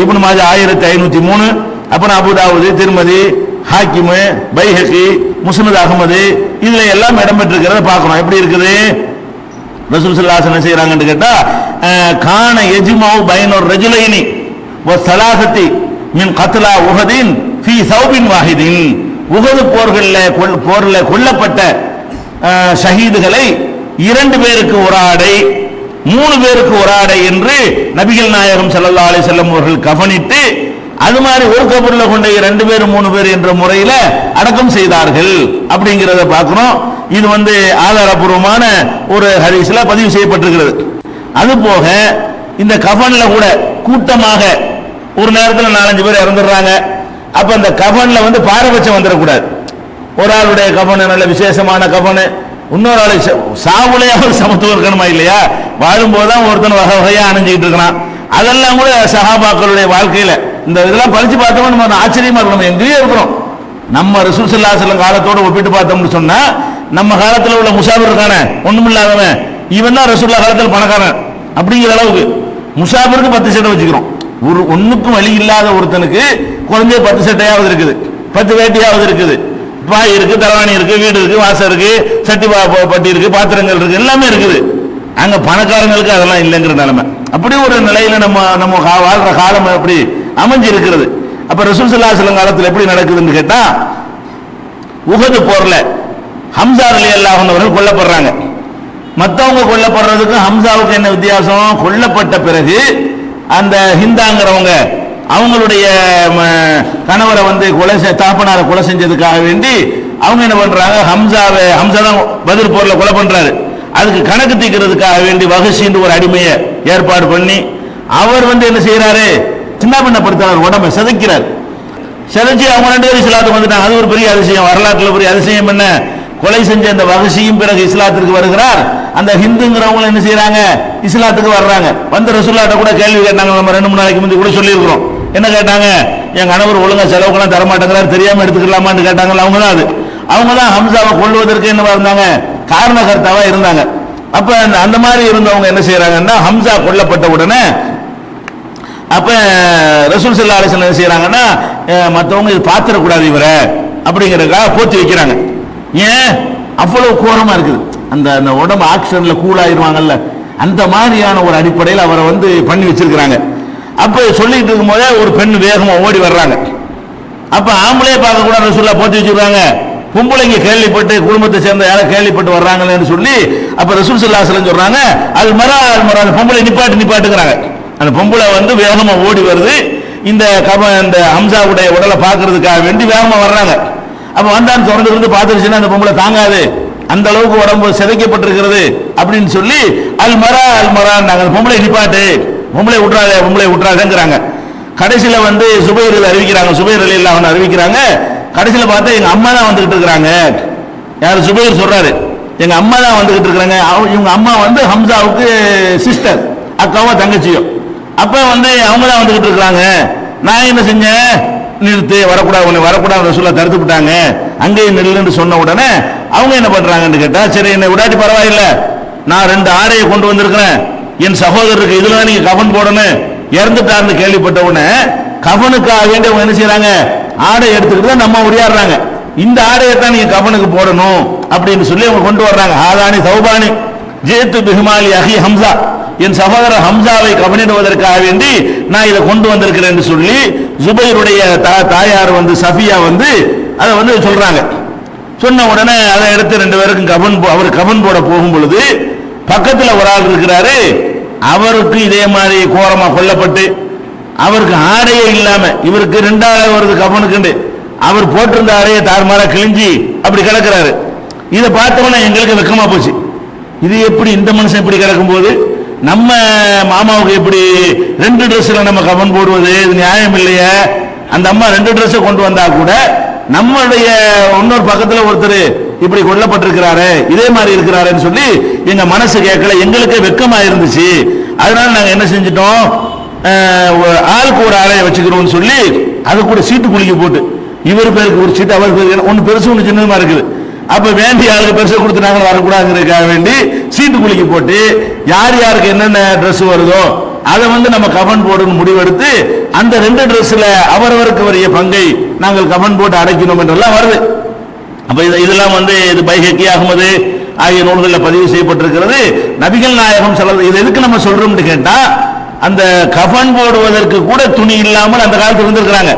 Speaker 1: இப்னு மாஜா 1503, அப்புறம் அபூதாவுது, திருமதி, ஹாக்கிமு, பைஹகி, முஸ்னத் அஹ்மது, இதுல எல்லாம் இடம்பெற்றிருக்கிறத பார்க்கணும். எப்படி இருக்குது, ரசூல் ஸல்லல்லாஹு அலைஹி வஸல்லம் செய்றாங்கன்னு கேட்டா, கான யஜ்மஉ பைனர் ரஜுலைனி வ ஸலாஸதி மின் கத்லா உஹதின் ஃபீ ஸௌபின் வாஹிதின். உஹது போர்ல கொல்லப்பட்ட ஷஹீதுகளை 2 பேருக்கு ஒரு ஆடை, 3 பேருக்கு ஒரு ஆடை என்று நபிகள் நாயகம் ஸல்லல்லாஹு அலைஹி வஸல்லம் அவர்கள் கஃனிட்டு அது மாதிரி ஒரு கபர்ல கொண்ட 2 பேர் 3 பேர் என்ற முறையில அடக்கம் செய்தார்கள் அப்படிங்கிறத பார்க்கிறோம். இது வந்து ஆதாரபூர்வமான ஒரு ஹதீஸ்ல பதிவு செய்யப்பட்டிருக்கிறது. அது போக இந்த கஃன்ல கூட கூட்டமாக ஒரு நேரத்தில் 4-5 பேர் இறந்துடுறாங்க. அப்ப அந்த கஃன்ல வந்து பாரபட்சம் வந்துடக்கூடாது. ஒரு ஆளுடைய கஃன் நல்ல விசேஷமான கஃன், இன்னொரு ஆளு சாவுலையாவது சமத்துவம் இருக்கணுமா இல்லையா? வாழும்போதுதான் ஒருத்தன் வகை வகையா அணிஞ்சுக்கிட்டு இருக்கிறான். அதெல்லாம் கூட சஹாபாக்களுடைய வாழ்க்கையில இந்த இதெல்லாம் படிச்சு பார்த்தோம்னா நம்ம ஆச்சரியமா இருக்கும். நம்ம எங்கேயோ இருக்கிறோம், நம்ம ரசூல் ஸல்லல்லாஹு அலைஹி வஸல்லம் காலத்தோட ஒப்பிட்டு பார்த்தோம்னு சொன்னா நம்ம காலத்தில் உள்ள முசாபிர் இருக்கானே ஒண்ணுமில்லாதவன், இவன் தான் ரசூலுல்லாஹ் காலத்தில் பணக்காரன் அப்படிங்கிற அளவுக்கு முசாபிருக்கு 10 சட்டை வச்சுக்கிறோம். ஒண்ணுக்கும் வழி இல்லாத ஒருத்தனுக்கு குறைஞ்ச 10 சட்டையாவது இருக்குது, 10 வேட்டியாவது இருக்குது, பாய் இருக்கு, தலவாணி இருக்கு, வீடு இருக்கு, வாசல் இருக்கு, சட்டி பட்டி இருக்கு, பாத்திரங்கள் இருக்கு, எல்லாமே இருக்குது. அங்க பணக்காரங்களுக்கு அதெல்லாம் இல்லைங்கிற நிலைமை. அப்படி ஒரு நிலையில நம்ம வாழ்ற காலம் அப்படி அமைஞ்சு இருக்கிறது. அப்ப ரசூல் ஸல்லல்லாஹு அலைஹி வஸல்லம் காலத்தில் எப்படி நடக்குதுன்னு கேட்டா, உஹது போர்ல ஹம்சா ரலியல்லாஹு அன்ஹு அவர்கள் கொல்லப்படுறாங்க. மற்றவங்க கொல்லப்படுறதுக்கும் ஹம்சாவுக்கு என்ன வித்தியாசம்? கொல்லப்பட்ட பிறகு அந்த ஹிந்தாங்கிறவங்க அவங்களுடைய கணவரை வந்து தாப்பனாரை கொலை செஞ்சதுக்காக வேண்டி அவங்க என்ன பண்றாங்க, ஹம்சா தான் பத்ர் போர்ல கொலை பண்றாரு. அதுக்கு கணக்கு தீர்க்கிறதுக்காக வேண்டி வஹஷின்னு ஒரு அடிமையை ஏற்பாடு பண்ணி அவர் வந்து என்ன செய்யறாரு, சின்ன பண்ணப்படுத்துறாரு, உடம்பை சிதைக்கிறார். சிதைச்சு அவங்க 2 பேரும் இஸ்லாத்துக்கு வந்துட்டாங்க. அது ஒரு பெரிய அதிசயம், வரலாற்றுல பெரிய அதிசயம். என்ன, கொலை செஞ்ச அந்த வஹஷியும் பிறகு இஸ்லாத்திற்கு வருகிறார். அந்த ஹிந்துங்கிறவங்க என்ன செய்யறாங்க, இஸ்லாத்துக்கு வர்றாங்க. வந்து ரசூலுல்லாஹ்ட்ட கூட கேள்வி கேட்டாங்க. நம்ம 2-3 நாளைக்கு முந்தி கூட சொல்லியிருக்கிறோம். என்ன கேட்டாங்க, என் கணவர் ஒழுங்கா செலவுக்கெல்லாம் தரமாட்டேங்கிறார், தெரியாம எடுத்துக்கலாமான்னு கேட்டாங்கல்ல. அவங்க தான் ஹம்சாவை கொல்லுவதற்கு என்ன இருந்தாங்க, காரணகர்த்தாவா இருந்தாங்க. அப்ப அந்த மாதிரி இருந்தவங்க என்ன செய்யறாங்கன்னா, ஹம்சா கொல்லப்பட்ட உடனே அப்ப ரசூல் ஸல்லல்லாஹு அலைஹி வஸல்லம் என்ன செய்யறாங்கன்னா, மற்றவங்க இது பாத்திரக்கூடாது, இவரை அப்படிங்கிறதுக்காக போத்தி வைக்கிறாங்க. ஏன் அவ்வளவு கோரமா இருக்குது, அந்த அந்த உடம்பு ஆக்சிடென்ட்ல கூலாயிருவாங்கல்ல, அந்த மாதிரியான ஒரு அடிப்படையில் அவரை வந்து பண்ணி வச்சிருக்கிறாங்க. அப்ப சொல்லிட்டு இருக்கும் போதே ஒரு பெண் வேகமா ஓடி வர்றாங்க. அப்ப ஆம்பளையே பார்க்க கூட ரசூலுல்லாஹ் போத்தி வச்சிருக்காங்க, பொம்பளைங்க கேள்விப்பட்டு குடும்பத்தை சேர்ந்த யாரும் கேள்விப்பட்டு வர்றாங்கன்னு சொல்லி அப்ப ரசூல் ஸல்லல்லாஹு அலைஹி வஸல்லம் சொல்றாங்க, அல் மரா அந்த பொம்பளை நிப்பாட்டுங்கிறாங்க. அந்த பொம்பளை வந்து வேகமா ஓடி வருது, இந்த ஹம்சாவுடைய உடலை பார்க்கறதுக்காக வேண்டி வேகமா வர்றாங்க. அப்ப வந்தான் திறந்து இருந்து பார்த்துருச்சுன்னா அந்த பொம்பளை தாங்காது, அந்த அளவுக்கு உடம்பு சிதைக்கப்பட்டிருக்கிறது அப்படின்னு சொல்லி அல் மரா அந்த பொம்பளை நிப்பாட்டு, பொம்பளை விட்டுறாதேங்கிறாங்க. கடைசியில வந்து சுபைர் அறிவிக்கிறாங்க, சுபைர் ரலியல்லாஹு அன்ஹு அறிவிக்கிறாங்க, கடைசியில பார்த்தா எங்க அம்மா தான் வந்துகிட்டு இருக்கிறாங்க. யார்? சுபைர் சொல்றாரு, எங்க அம்மா தான் வந்துகிட்டு இருக்கிறாங்க. இவங்க அம்மா வந்து ஹம்சாவுக்கு சிஸ்டர், அக்காவோ தங்கச்சியோ. அப்ப வந்து அவங்க தான் வந்துகிட்டு இருக்கிறாங்க. நான் என்ன செஞ்சேன், நிறுத்து, வரக்கூடாது ரசூலுல்லாஹ் தடுத்து விட்டாங்க, அங்கேயே நில்லுன்னு சொன்ன உடனே அவங்க என்ன பண்றாங்கன்னு கேட்டா, சரி என்னை விடாட்டி பரவாயில்ல, நான் 2 ஆடையை கொண்டு வந்திருக்கிறேன், என் சகோதரருக்கு இதுல நீங்க கஃன் போடணும், இறந்துட்டாருன்னு கேள்விப்பட்ட உடனே கஃனுக்காக வேண்டி அவங்க என்ன செய்யறாங்க, ஆடை எடுத்துக்கிட்டு நம்ம உரியாடுறாங்க, இந்த ஆடையை தான் நீங்க கஃனுக்கு போடணும் அப்படின்னு சொல்லி அவங்க கொண்டு வர்றாங்க. ஆதானி சௌபானி ஜேத்து பிஹ்மாலி அஹி ஹம்சா, என் சகோதரர் ஹம்சாவை கவனிடுவதற்காக வேண்டி நான் இதை கொண்டு வந்திருக்கிறேன் சொல்லி ஜுபைருடைய தாயார் வந்து சஃபியா வந்து அதை வந்து சொல்றாங்க. சொன்ன உடனே அதை எடுத்து 2 பேருக்கும் அவர் கஃன் போட போகும் பொழுது பக்கத்துல ஒரு ஆள் இருக்கிறாரு, அவருக்கு இதே மாதிரி கோரமா கொல்லப்பட்டு அவருக்கு ஆடையே இல்லாம, இவருக்கு 2 ஆடை வருது கஃனுக்கு, அவர் போட்டிருந்த ஆடையை தார்மாரா கிழிஞ்சி அப்படி கிடக்கிறாரு. இதை பார்த்தோம்னா எங்களுக்கு வெக்கமா போச்சு, இது எப்படி இந்த மனுஷன் இப்படி கிடக்கும் போது நம்ம மாமாவுக்கு எப்படி 2 ட்ரெஸ்ல நம்ம கஃன் போடுவது, இது நியாயம் இல்லையே. அந்த அம்மா 2 ட்ரெஸ் கொண்டு வந்தா கூட நம்மளுடைய இன்னொரு பக்கத்துல ஒருத்தர் இப்படி கொல்லப்பட்டிருக்கிறாரு, இதே மாதிரி இருக்கிறாருன்னு சொல்லி எங்க மனசு கேட்கல, எங்களுக்கே வெக்கமா இருந்துச்சு. அதனால நாங்க என்ன செஞ்சிட்டோம், ஆளுக்கு ஒரு ஆளைய வச்சுக்கிறோம்னு சொல்லி அது கூட சீட்டு குலுக்கி போட்டு, இவர் பேருக்கு ஒரு சீட்டு, அவர் பேருக்கு ஒன்னு பெருசு ஒன்று சின்னதுமா இருக்குது, அப்ப வேண்டிய ஆளுக்கு பெருசை கொடுத்துனாங்க வரக்கூடாதுங்கிறதுக்காக வேண்டி சீட்டு குலுக்கி போட்டு யார் யாருக்கு என்னென்ன ட்ரெஸ் வருதோ அதை வந்து நம்ம கஃன் போடணும் முடிவெடுத்து அந்த 2 ட்ரெஸ்ல அவரவருக்கு வரிய பங்கை நாங்கள் கஃன் போட்டு அடைக்கணும் என்றெல்லாம் வருது. அப்ப இதெல்லாம் வந்து இது பைஹக்கி அஹ்மது ஆகிய நூல்களில் பதிவு செய்யப்பட்டிருக்கிறது. நபிகள் நாயகம் ஸல்லல்லாஹு, இது எதுக்கு நம்ம சொல்றோம்னு கேட்டா, அந்த கஃன் போடுவதற்கு கூட துணி இல்லாமல் அந்த காலத்துல இருந்திருக்கிறாங்க.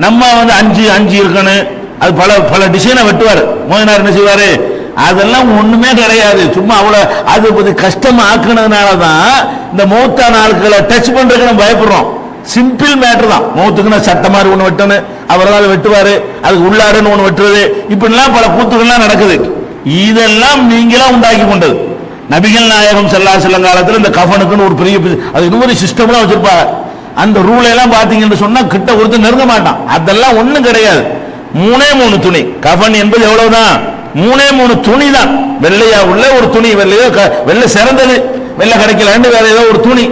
Speaker 1: நம்ம வந்து அஞ்சு இருக்கணும், அது பல டிசைனை வெட்டுவார் மோதினார், என்ன செய்வாரு, அதெல்லாம் ஒண்ணுமே கிடையாது, சும்மா அவ்வளவு அது கொஞ்சம் கஷ்டமா ஆக்குனதுனாலதான் இந்த மௌத்தான ஆட்களை டச் பண்றதுக்கு நம்ம பயப்படுறோம். சிம்பிள் மேட்டர் தான், மௌத்துக்குன்னா சட்ட மாதிரி ஒண்ணு வெட்டணும், அவரால் வெட்டுவாரு, அதுக்கு உள்ளாருன்னு ஒண்ணு வெட்டுறது, இப்படிலாம் பல கூத்துக்கள்லாம் நடக்குது. இதெல்லாம் நீங்களா உண்டாக்கி கொண்டது. நபிகள் நாயகம் ஸல்லல்லாஹு அலைஹி வஸல்லம் காலத்துல இந்த கஃனுக்குன்னு ஒரு பெரிய அது இன்னொரு சிஸ்டம்லாம் வச்சிருப்பாங்க. அந்த ரூல் எல்லாம் பாத்தீங்கன்னு சொன்னா கிட்ட ஒருத்தர் நெருங்க மாட்டான், அதெல்லாம் ஒண்ணும் கிடையாது. 3 துணி கஃன் என்பது எவ்வளவுதான், 3 துணி தான், வெள்ளையா உள்ள ஒரு துணி, வெள்ளை சிறந்தது, வெள்ளை கிடைக்கல வேற ஏதோ ஒரு துணி,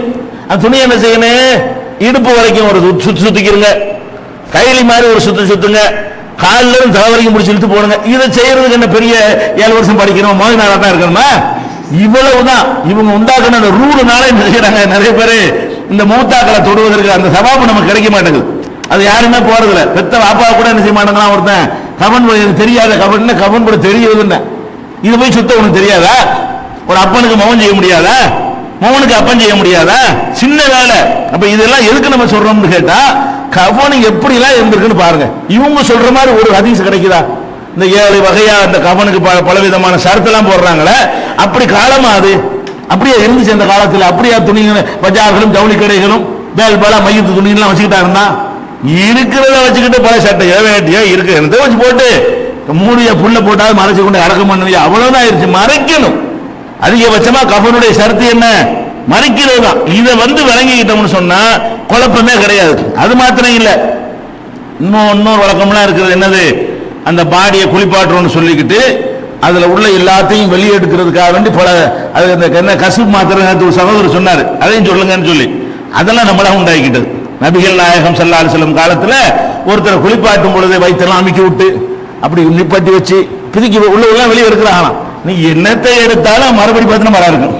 Speaker 1: அந்த துணி என்ன செய்யணும், இடுப்பு வரைக்கும் ஒரு சுத்திக்கிறங்க, கைலி மாதிரி ஒரு சுத்துங்க, காலில் இருந்து தலை வரைக்கும் முடிச்சு இழுத்து போடுங்க. இதை செய்யறதுக்கு என்ன பெரிய 7 வருஷம் படிக்கணும், மோதினாரா தான் இருக்கணுமா, இவ்வளவுதான். இவங்க உண்டாக்குன அந்த ரூலுனால என்ன செய்யறாங்க, நிறைய பேர் இந்த மூத்தாக்களை தொடுவதற்கு அந்த சவாபு நமக்கு கிடைக்க மாட்டேங்குது, அது யாருமே போறதில்ல. பெத்த வாப்பா கூட என்ன செய்ய மாட்டாங்களா, ஒருத்தன் கஃன் தெரியாத கஃன் கூட தெரியுதுன்னு இது போய் சுத்த உனக்கு தெரியாதா, ஒரு அப்பனுக்கு மகன் செய்ய முடியாதா, மகனுக்கு அப்பன் செய்ய முடியாதா, சின்ன வேலை. அப்ப இதெல்லாம் எதுக்கு நம்ம சொல்றோம்னு கேட்டா, கஃன் எப்படி எல்லாம் இருந்திருக்குன்னு பாருங்க. இவங்க சொல்ற மாதிரி ஒரு ஹதீஸ் கிடைக்குதா, இந்த 7 வகையா இந்த கஃனுக்கு பலவிதமான ஷரத்தெல்லாம் போடுறாங்களே, அப்படி காலமா அது அப்படியே இருந்துச்சு அந்த காலத்துல, அப்படியே துணிகள் பஜார்களும் ஜவுளி கடைகளும் பேல்பாலா மையத்து துணிலாம் வச்சுக்கிட்டா இருந்தா, இருக்கிறத வச்சுக்கிட்டு பல சட்டையோ வேட்டியோ இருக்கு என்னத்தை வச்சு போட்டு மூடிய புல்ல போட்டாலும் மறைச்சு கொண்டு அடக்கம் பண்ணி அவ்வளவுதான் ஆயிடுச்சு. மறைக்கணும், அதிகபட்சமா கஃனுடைய ஷரத்து என்ன, மறைக்கிறது தான். இதை வந்து விளங்கிக்கிட்டோம்னு சொன்னா குழப்பமே கிடையாது. அது மாத்திரம் இல்ல, இன்னொரு வழக்கம்லாம் இருக்கிறது, என்னது, அந்த பாடியை குளிப்பாட்டுறோம்னு சொல்லிக்கிட்டு அதுல உள்ள எல்லாத்தையும் வெளியே எடுக்கிறதுக்காக வேண்டி பல அது என்ன கசுப் மாத்திரம் ஒரு சகோதரர் சொன்னாரு, அதையும் சொல்லுங்கன்னு சொல்லி அதெல்லாம் நம்மளா உண்டாக்கிட்டது. நபிகள் நாயகம் ஸல்லல்லாஹு அலைஹி வஸல்லம் காலத்துல ஒருத்தர் குளிப்பாட்டும் பொழுது வயிற்றெல்லாம் அமுக்கி விட்டு அப்படி நிப்பட்டி வச்சு பிதுக்கி உள்ள வெளியே எடுக்கிறாங்களாம். நீ என்னத்தை எடுத்தாலும் மறுபடி பார்த்தா மரம் இருக்கும்,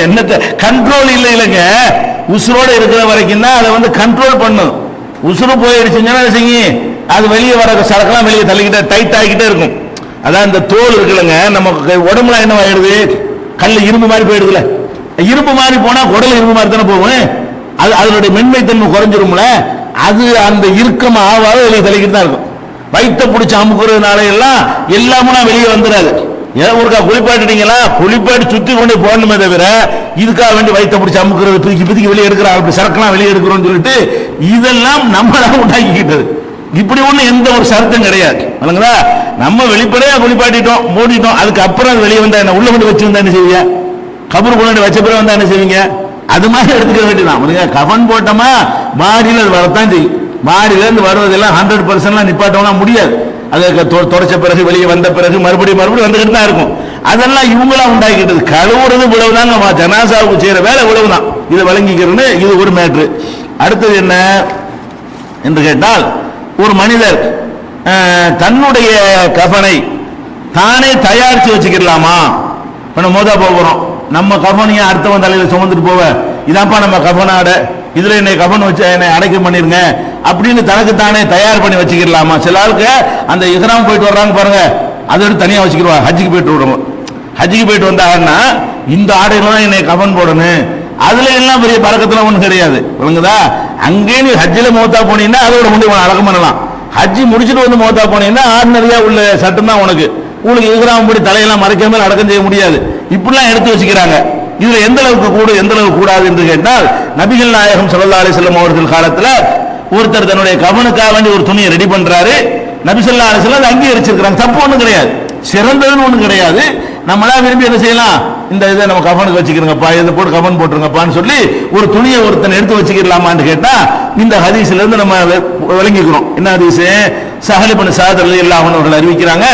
Speaker 1: என்னத்தை கண்ட்ரோல் இல்லைங்க. உசுரோட இருக்கிற வரைக்கும் தான் அதை வந்து கண்ட்ரோல் பண்ணும். உசுறு போயிடுச்சுன்னா செய்யும் அது வெளியே வர சரக்கெல்லாம் வெளியே தள்ளிக்கிட்டே டைட் ஆகிக்கிட்டே இருக்கும். அதான் இந்த தோல் இருக்குல்லங்க, நம்ம உடம்புல என்ன ஆயிடுது, கல்ல இரும்பு மாதிரி போயிடுதுல, இரும்பு மாதிரி போனா குடல் இரும்பு மாதிரி தானே போகும். அது அதனுடைய மென்மைத்தன்மை குறைஞ்சிரும்ல, அது அந்த இறுக்கம் ஆவாத வெளியே தள்ளிக்கிட்டு தான் இருக்கும். வயிற்ற பிடிச்சி அமுக்குறதுனால எல்லாம் எல்லாமே வெளியே வந்துடாது. ஏன் ஒருக்கா குளிப்பாட்டிட்டீங்களா, குளிப்பாட்டி சுத்தி கொண்டு போடணுமே தவிர இதுக்காக வேண்டி வயிற்ற பிடிச்சி அமுக்குறது, பிதிக்கி பிதிக்கி வெளியே எடுக்கிறாங்க, அப்படி சரக்கெல்லாம் வெளியே எடுக்கிறோம்னு சொல்லிட்டு இதெல்லாம் நம்மளால உண்டாக்கிக்கிட்டது. இப்படி ஒண்ணு எந்த ஒரு சரத்தும் கிடையாது. நம்ம வெளிப்படையா குளிப்பாட்டிட்டோம், மூடிட்டோம், அதுக்கு அப்புறம் வெளியே வந்தா என்ன, உள்ள கொண்டு வச்சு வந்தா என்ன செய்வீங்க, கபரு கொண்டு வச்ச பிறகு வந்தா என்ன செய்வீங்க, அது மாதிரி எடுத்துக்க வேண்டியதான். கஃன் போட்டோமா பாடியில் அது வரத்தான் செய்யும். பாடியில இருந்து வருவதெல்லாம் 100% நிப்பாட்டோம்னா முடியாது. அதுக்கு தொடச்ச பிறகு வெளியே வந்த பிறகு மறுபடியும் வந்துகிட்டு தான் இருக்கும். அதெல்லாம் இவங்களா உண்டாக்கிட்டது. கழுவுறது இவ்வளவுதாங்க, ஜனாசாவுக்கு செய்யற வேலை இவ்வளவுதான். இதை வழங்கிக்கிறது இது ஒரு மேட்ரு. அடுத்தது என்ன என்று கேட்டால், ஒரு மனிதர் தன்னுடைய கஃனை தானே தயாரிச்சு வச்சுக்கலாமா? நம்ம மோதா போகிறோம், நம்ம கஃனையும் அடுத்தவன் தலையில சுமந்துட்டு போவ, இதான்ப்பா நம்ம கஃனாட, இதுல என்னை கஃன் வச்சு என்னை அடக்கம் பண்ணிருங்க அப்படின்னு தனக்கு தானே தயார் பண்ணி வச்சுக்கலாமா? சில ஆளுக்கு அந்த இஹ்ராம் போயிட்டு வர்றாங்க பாருங்க, அதை எடுத்து தனியா வச்சுக்கிடுவாங்க. ஹஜ்ஜுக்கு போயிட்டு விடுறோம், ஹஜ்ஜுக்கு போயிட்டு வந்தாங்கன்னா இந்த ஆடையில தான் என்னை கஃன் போடணும், அதுல எல்லாம் பெரிய பழக்கத்துல ஒண்ணு கிடையாது. விளங்குதா? அங்கே நீ ஹஜ்ஜில் மௌத்தா போனீங்கன்னா அதோட முடிவு அடக்கம் பண்ணலாம். ஹஜ்ஜி முடிச்சுட்டு வந்து மௌத்தா போனீங்கன்னா ஆர்டினரியா உள்ள சட்டம் தான் உனக்கு. உங்களுக்கு இஹ்ராம் படி தலையெல்லாம் மறைக்காம அடக்கம் செய்ய முடியாது. இப்படிலாம் எடுத்து வச்சுக்கிறாங்க. இதுல எந்த அளவுக்கு கூடும் எந்த அளவுக்கு கூடாது என்று கேட்டால், நபிகள் நாயகம் ஸல்லல்லாஹு அலைஹி வஸல்லம் அவர்கள் காலத்துல ஒருத்தர் தன்னுடைய கஃனுக்காக வேண்டி ஒரு துணியை ரெடி பண்றாரு. நபி ஸல்லல்லாஹு அலைஹி வஸல்லம் அங்கீகரிச்சிருக்கிறாங்க. தப்பு ஒண்ணும் கிடையாது, சிறந்ததுன்னு ஒண்ணும் கிடையாது. நம்மளா விரும்பி என்ன செய்யலாம், இந்த இதை நம்ம கஃனுக்கு வச்சுக்கிறோங்கப்பா, இதை போட்டு கஃன் போட்டுருங்கப்பான்னு சொல்லி ஒரு துணியை ஒருத்தன் எடுத்து வச்சுக்கலாமான்னு கேட்டா, இந்த ஹதீஸ்ல இருந்து நம்ம விளங்கிக்கிறோம். என்ன ஹதீஸ்? ஸஹல் இப்னு ஸஅத் ரலியல்லாஹு அன்ஹு அவர்கள் அறிவிக்கிறாங்க,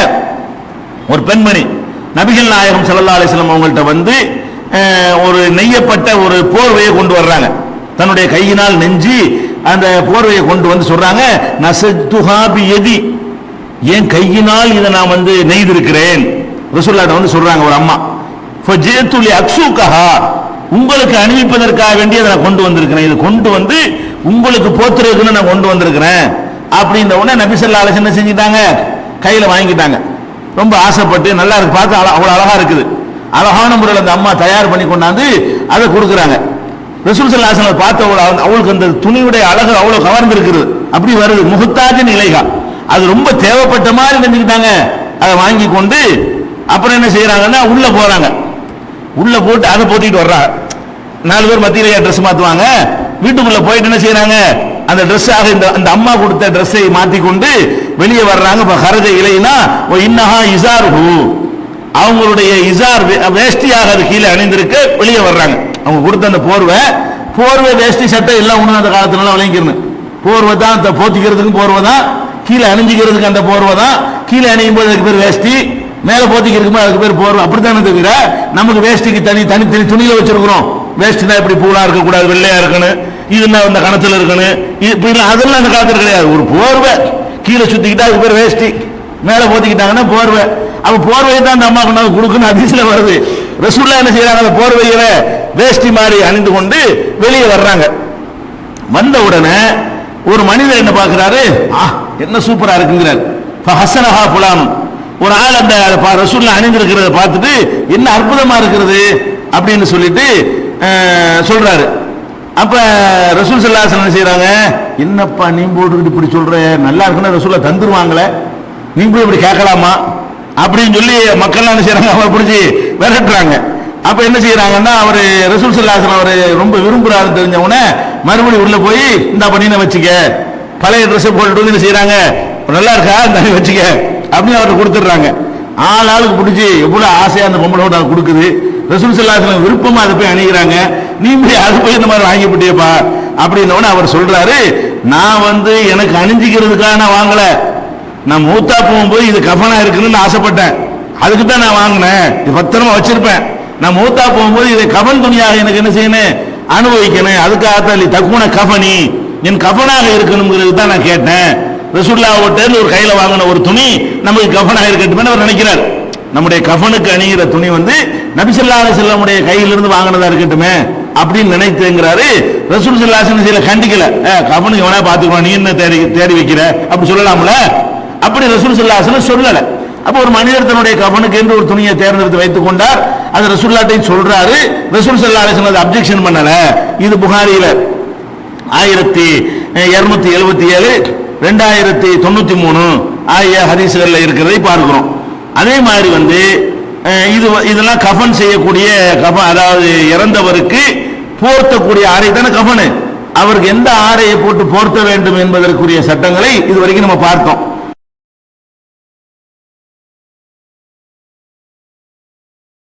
Speaker 1: ஒரு பெண்மணி நபிகள் நாயகம் ஸல்லல்லாஹு அலைஹி வஸல்லம் அவங்கள்ட்ட வந்து ஒரு நெய்யப்பட்ட ஒரு போர்வையை கொண்டு வர்றாங்க. தன்னுடைய கையினால் நெஞ்சி அந்த போர்வையை கொண்டு வந்து சொல்றாங்க, நஸஜ்துஹா பியதி, என் கையினால் இதை நான் வந்து நெய்திருக்கிறேன். ரசூலுல்லாஹ் வந்து சொல்றாங்க ஒரு அம்மா, ஃபஜிது லி அக்ஸுகஹா, உங்களுக்கு அணிவிப்பதற்காக வேண்டி அதை நான் கொண்டு வந்திருக்கிறேன், இது கொண்டு வந்து உங்களுக்கு போத்துறதுன்னு நான் கொண்டு வந்திருக்கிறேன் அப்படின்ற உடனே நபி ஸல்லல்லாஹு அலைஹி வஸல்லம் என்ன செஞ்சிட்டாங்க, கையில வாங்கிட்டாங்க. ரொம்ப ஆசைப்பட்டு, நல்லா இருக்கு, பார்த்து அவ்வளவு அழகா இருக்குது, அழகான முறையில் அந்த அம்மா தயார் பண்ணி கொண்டாந்து அதை கொடுக்குறாங்க. ரசூல் ஸல்லல்லாஹு அலைஹி வஸல்லம் பார்த்த அவளுக்கு அந்த துணியுடைய அழகு அவ்வளவு கவர்ந்து இருக்குது. அப்படி வருது முஹ்தாஜின் இலைஹா, அது ரொம்ப தேவைப்பட்ட மாதிரி நினைச்சுக்கிட்டாங்க. அதை வாங்கி கொண்டு அப்புறம் என்ன செய்யறாங்கன்னா உள்ள போறாங்க. உள்ள போட்டு அதை போத்திட்டு வர்றாங்க. 4 பேர் மத்தியிலேயே ட்ரெஸ் மாத்துவாங்க. வீட்டுக்குள்ள போயிட்டு என்ன செய்யறாங்க, அந்த ட்ரெஸ் ஆக இந்த அம்மா கொடுத்த ட்ரெஸ்ஸை மாத்தி கொண்டு வெளியே வர்றாங்க. ஹரஜ இலைனா இன்னஹா இஸாருஹு, அவங்களுடைய இஸார் வேஷ்டியாக அது கீழே அணிந்திருக்க வெளியே வர்றாங்க. அவங்க கொடுத்த அந்த போர்வை வேஷ்டி சட்டை எல்லாம் ஒண்ணு. அந்த காலத்துல விளங்கிக்கணும், போர்வை தான் போத்திக்கிறதுக்கு போர்வை தான், கீழே அணிஞ்சிக்கிறதுக்கு அந்த போர்வை தான். கீழே அணியும் போது அதுக்கு பேர் வேஷ்டி, மேல போத்திக்கிறதுக்கு அதுக்கு பேர் போர்வை. அப்படித்தானே தவிர நமக்கு வேஷ்டிக்கு தனி துணியில வச்சிருக்கிறோம். வேஷ்டினா இப்படி பூலா இருக்கக்கூடாது, வெள்ளையா இருக்கணும், இதுனா அந்த கணத்துல இருக்கணும், இப்படிலாம் அதெல்லாம் அந்த காலத்துல கிடையாது. ஒரு போர்வை கீழே சுத்திக்கிட்டா அதுக்கு பேர் வேஷ்டி, மேல போத்திக்கிட்டாங்கன்னா போர்வை. அப்ப போர்வையை தான் அந்த அம்மா கொண்டாந்து கொடுக்கணும், அதிசல வருது. ரசூலுல்லாஹ் என்ன செய்யறாங்க, அந்த போர்வையில வேஷ்டி மாதிரி அணிந்து கொண்டு வெளியே வர்றாங்க. வந்த உடனே ஒரு மனிதர் என்ன பார்க்கிறாரு, என்ன சூப்பரா இருக்குங்கிறார். ஃபஹஸனஹா ஃபுலான், ஒரு ஆள் அந்த ரசூலுல்லாஹ் அணிந்திருக்கிறத பார்த்துட்டு என்ன அற்புதமா இருக்கிறது அப்படின்னு சொல்லிட்டு சொல்றாரு. அப்ப ரசூல் ஸல்லல்லாஹு அலைஹி வஸல்லம் செய்யறாங்க, என்னப்பா நீ போட்டுக்கிட்டு இப்படி சொல்ற, நல்லா இருக்குன்னா ரசூலுல்லாஹ் தந்துருவாங்களே, நீ போய் இப்படி கேட்கலாமா அப்படின்னு சொல்லி மக்கள் என்ன செய்யறாங்க, அவரை பிடிச்சி விரட்டுறாங்க. அப்ப என்ன செய்யறாங்கன்னா, அவரு ரசூல் ஸல்லல்லாஹு அலைஹி வஸல்லம் அவரு ரொம்ப விரும்புறாரு தெரிஞ்ச உடனே மறுபடியும் உள்ள போய் இந்த பண்ணின வச்சுக்க, பழைய ட்ரெஸ் போட்டுட்டு வந்து என்ன செய்யறாங்க, நல்லா இருக்கா இந்த வச்சுக்க அப்படின்னு அவர்கிட்ட கொடுத்துடுறாங்க. ஆளுக்கு பிடிச்சி எவ்வளவு ஆசையா அந்த பொம்பளோட கொடுக்குது. ரசூல் ஸல்லல்லாஹு அலைஹி வஸல்லம் விருப்பமா அதை போய் அணிகிறாங்க. நீ போய் அது போய் இந்த மாதிரி வாங்கிவிட்டியப்பா அப்படின்னோடனே அவர் சொல்றாரு, நான் வந்து எனக்கு அணிஞ்சிக்கிறதுக்காக நான் வாங்கல, நான் மூத்தா போகும்போது இது கஃனா இருக்குன்னு ஆசைப்பட்டேன், அதுக்கு தான் நான் வாங்கினேன், இது பத்திரமா வச்சிருப்பேன். நான் மூத்தா போகும்போது இதை கஃன் துணியாக எனக்கு என்ன செய்யணும், அனுபவிக்கணும், அதுக்காக தக்குன கஃபனி, என் கஃனாக இருக்கணுங்கிறது தான் நான் கேட்டேன். ரசூலுல்லாஹ் ஒரு கையில வாங்கின ஒரு துணி நமக்கு கஃனாக இருக்கட்டும் அவர் நினைக்கிறார். நம்முடைய கஃனுக்கு அணிகிற துணி வந்து நபி ஸல்லல்லாஹு அலைஹி வஸல்லம் கையிலிருந்து வாங்கினதா இருக்கட்டுமே அப்படின்னு நினைத்துங்கிறாரு. ரசூல் ஸல்லல்லாஹு அலைஹி வஸல்லம் கண்டிக்கல, கஃபனுக்கு எவனா பாத்துக்கணும், நீ என்ன தேடி தேடி வைக்கிற அப்படி சொல்லலாம்ல. அப்படி ரசூல் ஸல்லல்லாஹு அலைஹி வஸல்லம் சொல்லல. அப்ப ஒரு மனிதர் தன்னுடைய கஃபனுக்கு என்று ஒரு துணியை தேர்ந்தெடுத்து வைத்துக் கொண்டார், அது ரசூலுல்லாஹ்ட்ட சொல்றாரு. ரசூல் ஸல்லல்லாஹு அலைஹி வஸல்லம் அப்ஜெக்ஷன் பண்ணல. இது புகாரியில 1277 2093 ஆகிய ஹதீஸ்கள்ல இருக்கிறதை பார்க்கிறோம். அதே மாதிரி இதெல்லாம் கஃபன் செய்யக்கூடிய கஃபன், அதாவது இறந்தவருக்கு போர்த்தக்கூடிய ஆடை தானே கஃபனு. அவருக்கு எந்த ஆடையை போட்டு போர்த்த வேண்டும் என்பதற்குரிய சட்டங்களை இதுவரைக்கும் நம்ம பார்த்தோம்.